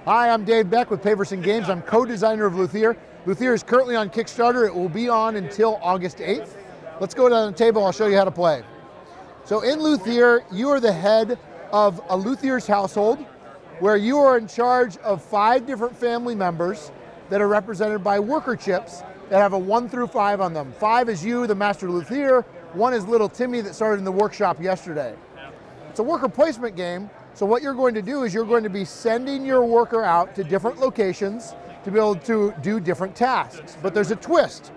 Hi, I'm Dave Beck with Paverson Games. I'm co-designer of Luthier. Luthier is currently on Kickstarter. It will be on until August 8th. Let's go down the table, I'll show you how to play. So in Luthier, you are the head of a Luthier's household, where you are in charge of 5 different family members that are represented by worker chips that have a 1 through 5 on them. 5 is you, the master luthier. 1 is little Timmy that started in the workshop yesterday. It's a worker placement game, so what you're going to do is you're going to be sending your worker out to different locations to be able to do different tasks. But there's a twist.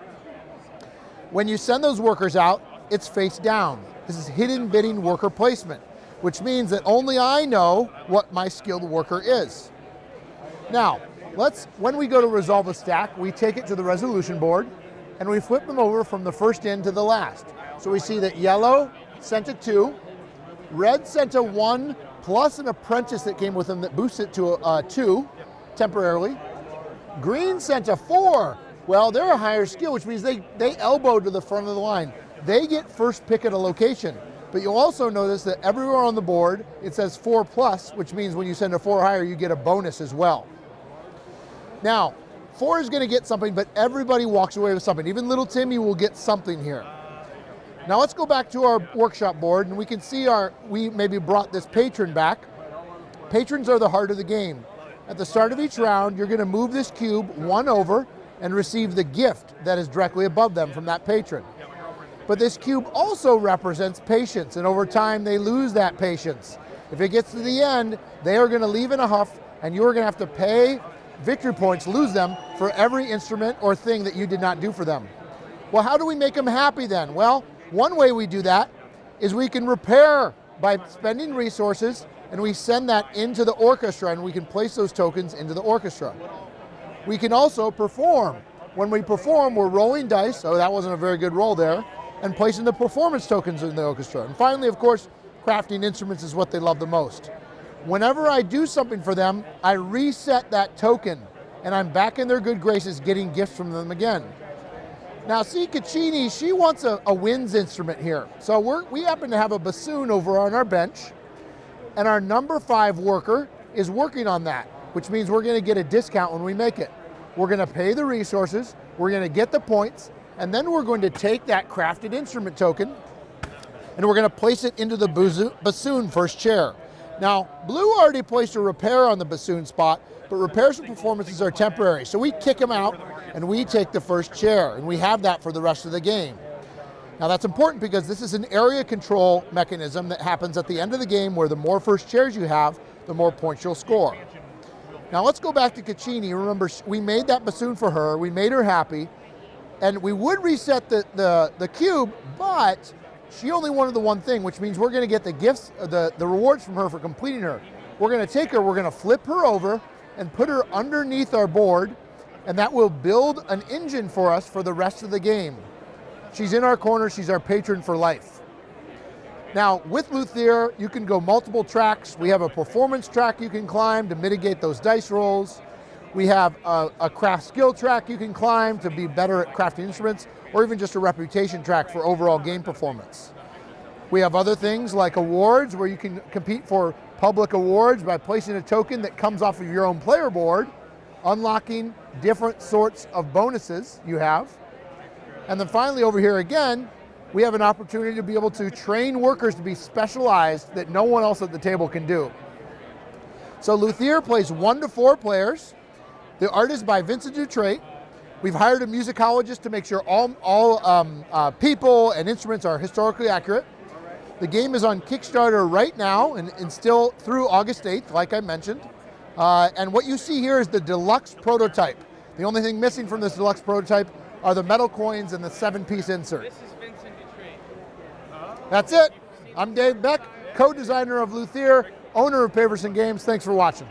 When you send those workers out, it's face down. This is hidden bidding worker placement, which means that only I know what my skilled worker is. Now, when we go to resolve a stack, we take it to the resolution board and we flip them over from the first in to the last. So we see that yellow sent a 2, red sent a 1 plus an apprentice that came with them that boosts it to a 2 temporarily. Green sent a 4. Well, they're a higher skill, which means they elbow to the front of the line. They get first pick at a location. But you'll also notice that everywhere on the board, it says 4 plus, which means when you send a 4 higher, you get a bonus as well. Now, 4 is gonna get something, but everybody walks away with something. Even little Timmy will get something here. Now let's go back to our workshop board and we can see we maybe brought this patron back. Patrons are the heart of the game. At the start of each round, you're gonna move this cube 1 over and receive the gift that is directly above them from that patron. But this cube also represents patience, and over time they lose that patience. If it gets to the end, they are gonna leave in a huff and you're gonna have to pay victory points, lose them, for every instrument or thing that you did not do for them. Well, how do we make them happy then? Well, one way we do that is we can repair by spending resources, and we send that into the orchestra and we can place those tokens into the orchestra. We can also perform. When we perform, we're rolling dice, so that wasn't a very good roll there, and placing the performance tokens in the orchestra. And finally, of course, crafting instruments is what they love the most. Whenever I do something for them, I reset that token, and I'm back in their good graces getting gifts from them again. Now see, Caccini, she wants a winds instrument here. So we happen to have a bassoon over on our bench, and our number 5 worker is working on that, which means we're gonna get a discount when we make it. We're gonna pay the resources, we're gonna get the points, and then we're going to take that crafted instrument token and we're gonna place it into the bassoon first chair. Now, blue already placed a repair on the bassoon spot, but repairs and performances are temporary. So we kick them out and we take the first chair, and we have that for the rest of the game. Now that's important because this is an area control mechanism that happens at the end of the game, where the more first chairs you have, the more points you'll score. Now let's go back to Caccini. Remember, we made that bassoon for her, we made her happy, and we would reset the cube, but she only wanted the one thing, which means we're gonna get the gifts, the rewards from her for completing her. We're gonna take her, we're gonna flip her over and put her underneath our board, and that will build an engine for us for the rest of the game. She's in our corner, she's our patron for life. Now, with Luthier, you can go multiple tracks. We have a performance track you can climb to mitigate those dice rolls. We have a craft skill track you can climb to be better at crafting instruments, or even just a reputation track for overall game performance. We have other things like awards, where you can compete for public awards by placing a token that comes off of your own player board, unlocking different sorts of bonuses you have. And then finally over here again, we have an opportunity to be able to train workers to be specialized that no one else at the table can do. So Luthier plays 1 to 4 players. The art is by Vincent Dutrait. We've hired a musicologist to make sure all people and instruments are historically accurate. The game is on Kickstarter right now and still through August 8th, like I mentioned. And what you see here is the deluxe prototype. The only thing missing from this deluxe prototype are the metal coins and the 7-piece insert. This is Vincent Dutrait. That's it. I'm Dave Beck, co-designer of Luthier, owner of Paverson Games. Thanks for watching.